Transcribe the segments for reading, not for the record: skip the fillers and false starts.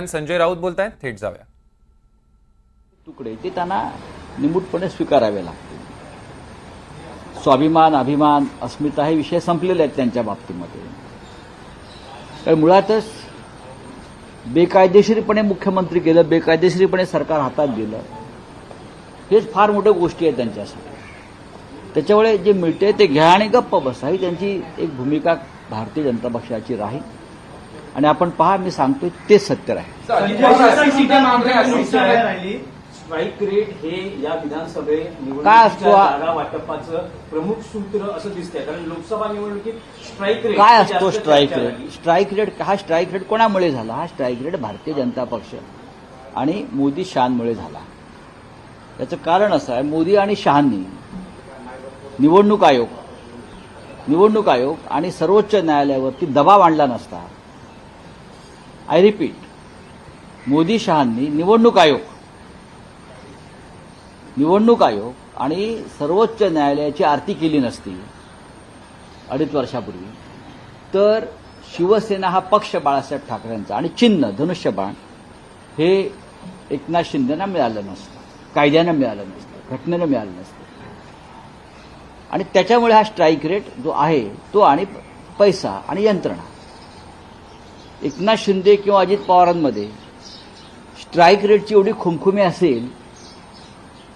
संजय राऊत बोलतायत, थेट जाऊया. तुकडे ते त्यांना निमूटपणे स्वीकारावे लागतील. स्वाभिमान, अभिमान, अस्मिता हे विषय संपलेले आहेत त्यांच्या बाबतीमध्ये. कारण मुळातच बेकायदेशीरपणे मुख्यमंत्री केलं, बेकायदेशीरपणे सरकार हातात दिलं, हेच फार मोठ्या गोष्टी आहेत त्यांच्यासाठी. त्याच्यामुळे जे मिळते ते घ्या आणि गप्प बसा ही त्यांची एक भूमिका भारतीय जनता पक्षाची राहील. आणि आपण पहा, मी सांगतोय तेच सत्य राहील. स्ट्राईक रेट हे या विधानसभेत काय असतो जागा वाटपाचं प्रमुख सूत्र असं दिसतंय. कारण लोकसभा निवडणुकीत स्ट्राईक रेट काय असतो स्ट्राईक रेट? स्ट्राईक रेट हा स्ट्राईक रेट कोणामुळे झाला? हा स्ट्राईक रेट भारतीय जनता पक्ष आणि मोदी शहांमुळे झाला. याचं कारण असं आहे, मोदी आणि शहांनी निवडणूक आयोग आणि सर्वोच्च न्यायालयावरती दबाव आणला नसता. आय रिपीट, मोदी शहांनी निवडणूक आयोग आणि सर्वोच्च न्यायालयाची आरती केली नसती 2.5 वर्षापूर्वी, तर शिवसेना हा पक्ष बाळासाहेब ठाकरेंचा आणि चिन्ह धनुष्यबाण हे एकनाथ शिंदेना मिळालं नसतं, कायद्यानं मिळालं नसतं, घटनेनं मिळालं नसतं. आणि त्याच्यामुळे हा स्ट्राईक रेट जो आहे तो आणि पैसा आणि यंत्रणा, एकनाथ शिंदे किंवा अजित पवारांमध्ये स्ट्राईक रेटची एवढी खुमखुमी असेल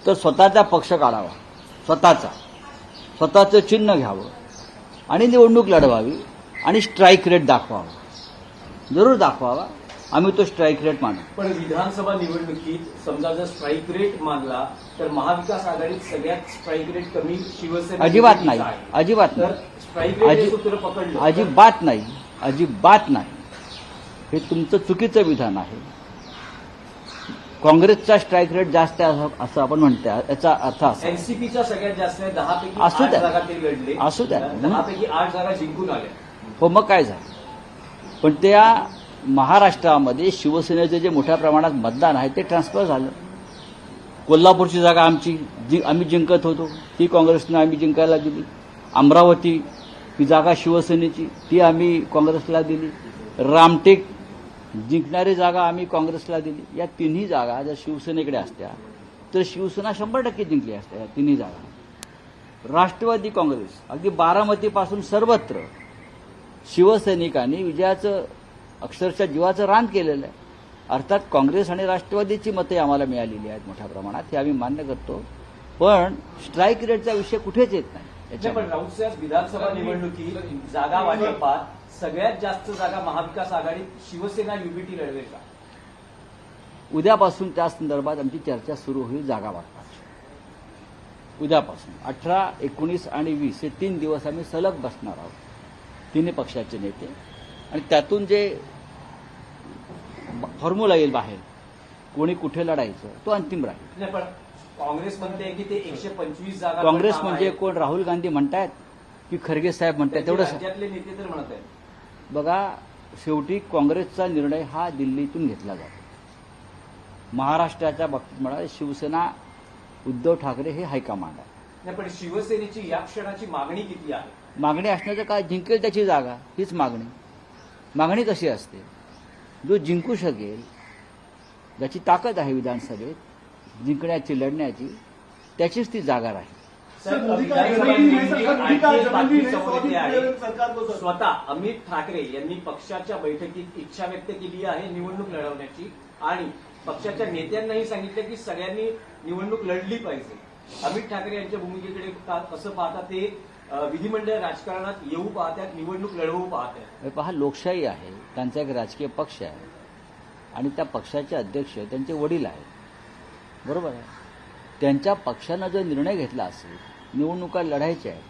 तर स्वतःचा पक्ष काढावा, स्वतःचं चिन्ह घ्यावं आणि निवडणूक लढवावी आणि स्ट्राईक रेट दाखवावा, जरूर दाखवावा. आम्ही तो स्ट्राईक रेट मानू. पण विधानसभा निवडणुकीत समजा जर स्ट्राईक रेट मानला तर महाविकास आघाडीत सगळ्यात स्ट्राईक रेट कमी शिवसेना अजिबात नाही. तर स्ट्राईक रेट सूत्र पकडलं अजिबात नाही. हे तुमचं चुकीचं विधान आहे. काँग्रेसचा स्ट्राईक रेट जास्त आहे असं आपण म्हणतो. याचा अर्थ असा, एनसीपीचा सगळ्यात जास्त आहे. 10 पैकी असू 8 द्या. जागा ते लढले. असू द्या. 10 पैकी 8 जागा जिंकून आल्या. हो, मग काय झालं? पण त्या महाराष्ट्रामध्ये शिवसेनेचं जे मोठ्या प्रमाणात मतदान आहे ते ट्रान्सफर झालं. कोल्हापूरची जागा आम्ही जिंकत होतो, ती काँग्रेसनं आम्ही जिंकायला दिली. अमरावती ही जागा शिवसेनेची, ती आम्ही काँग्रेसला दिली. रामटेक जिंकणारी जागा आम्ही काँग्रेसला दिली. या तिन्ही जागा जर शिवसेनेकडे असत्या तर शिवसेना 100% जिंकली असत्या. या तिन्ही जागा राष्ट्रवादी काँग्रेस, अगदी बारामतीपासून सर्वत्र शिवसैनिकांनी विजयाचं अक्षरशः जीवाचं रान केलेलं आहे. अर्थात काँग्रेस आणि राष्ट्रवादीची मते आम्हाला मिळालेली आहेत मोठ्या प्रमाणात, हे आम्ही मान्य करतो. पण स्ट्राईक रेटचा विषय कुठेच येत नाही. पण राऊत साहेब, विधानसभा निवडणुकीत जागा वाटपात सगळ्यात जास्त जागा महाविकास आघाडीत शिवसेना युबीटी लढवेल का? उद्यापासून त्या संदर्भात आमची चर्चा सुरू होईल. जागा वाटपाची उद्यापासून 18, 19 आणि 20 हे 3 दिवस आम्ही सलग बसणार आहोत, तिन्ही पक्षाचे नेते. आणि त्यातून जे फॉर्म्युला येईल बाहेर, कोणी कुठे लढायचं, तो अंतिम राहील. नाही, पण काँग्रेस म्हणते की ते 125 जागा. काँग्रेस म्हणजे कोण? राहुल गांधी म्हणतायत की खरगे साहेब म्हणतायत? तेवढं राज्यातले नेते तर म्हणत आहेत. बघा, शेवटी काँग्रेसचा निर्णय हा दिल्लीतून घेतला जातो. महाराष्ट्राच्या बाबतीत म्हणा, शिवसेना उद्धव ठाकरे हे हायकमांड आहे. नाही, पण शिवसेनेची या क्षणाची मागणी किती आहे? मागणी असण्याचं काय? जिंकेल त्याची जागा, हीच मागणी. मागणी कशी असते? जो जिंकू शकेल, ज्याची ताकद आहे विधानसभेत जिंकण्याची, लढण्याची, त्याचीच ती जागा राहील. स्वतः अमित ठाकरे यांनी पक्षाच्या बैठकीत इच्छा व्यक्त केली आहे निवडणूक लढवण्याची आणि पक्षाच्या नेत्यांनाही सांगितलं की सगळ्यांनी निवडणूक लढली पाहिजे. अमित ठाकरे यांच्या भूमिकेकडे असं पाहता ते विधिमंडळ राजकारणात येऊ पाहतात, निवडणूक लढवू पाहतात. पहा, लोकशाही आहे, त्यांचा एक राजकीय पक्ष आहे आणि त्या पक्षाचे अध्यक्ष त्यांचे वडील आहेत, बरोबर आहे. त्यांच्या पक्षानं जर निर्णय घेतला असेल निवडणुका लढायच्या आहेत,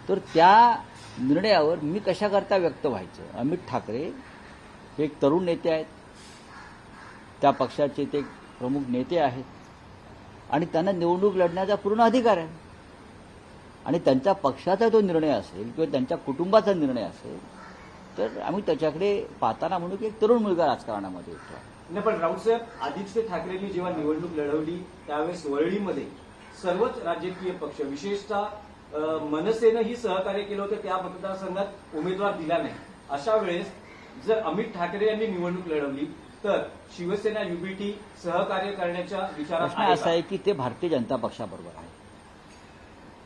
तर त्या निर्णयावर मी कशाकरता व्यक्त व्हायचं? अमित ठाकरे हे एक तरुण नेते आहेत, त्या पक्षाचे ते प्रमुख नेते आहेत आणि त्यांना निवडणूक लढण्याचा पूर्ण अधिकार आहे. आणि त्यांच्या पक्षाचा जो निर्णय असेल किंवा त्यांच्या कुटुंबाचा निर्णय असेल तर आम्ही त्याच्याकडे पाहताना म्हणू की एक तरुण मुलगा राजकारणामध्ये येतो. नाही, पण राऊत साहेब, आदित्य ठाकरेंनी जेव्हा निवडणूक लढवली त्यावेळेस वरळीमध्ये सर्वच राजकीय पक्ष, विशेषतः मनसेनंही सहकार्य केलं होतं. त्या मतदारसंघात उमेदवार दिला नाही. अशा वेळेस जर अमित ठाकरे यांनी निवडणूक लढवली तर शिवसेना युबीटी सहकार्य करण्याच्या विचारात प्रश्न आहे असा का? आहे की ते भारतीय जनता पक्षाबरोबर आहे.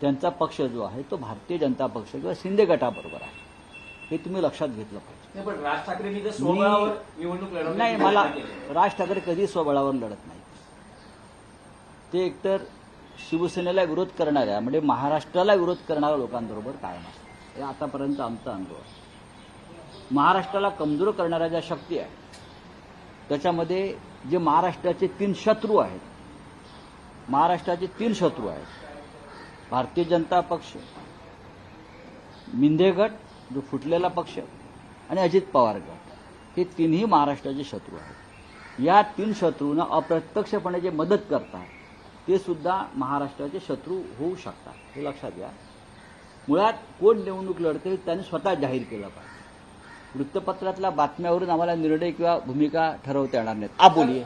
त्यांचा पक्ष जो आहे तो भारतीय जनता पक्ष किंवा शिंदे गटाबरोबर आहे. हे तुम्ही लक्षात घेतलं पाहिजे. नाही, पण राज ठाकरेंनी जर स्वबळावर निवडणूक नाही, लढवण्याची मला घोषणा केली. राज ठाकरे कधी स्वबळावर लढत नाही. ते एकतर शिवसेनेला विरोध करणाऱ्या म्हणजे महाराष्ट्राला विरोध करणाऱ्या लोकांबरोबर कायम असतात. हे आतापर्यंत आमचा अनुभव आहे. महाराष्ट्राला कमजोर करणाऱ्या ज्या शक्ती आहेत त्याच्यामध्ये जे महाराष्ट्राचे 3 शत्रू आहेत, महाराष्ट्राचे 3 शत्रू आहेत, भारतीय जनता पक्ष, मिंदे गट जो फुटलेला पक्ष आणि अजित पवार गट, हे 3ही महाराष्ट्राचे शत्रू आहेत. या 3 शत्रूंना अप्रत्यक्षपणे जे मदत करतात ते सुद्धा महाराष्ट्राचे शत्रू होऊ शकतात. हे लक्षात घ्या. मुळात कोण निवडणूक लढते हे त्यांनी स्वतः जाहीर केलं पाहिजे. वृत्तपत्रातल्या बातम्यावरून आम्हाला निर्णय किंवा भूमिका ठरवता येणार नाहीत. आप बोलिये.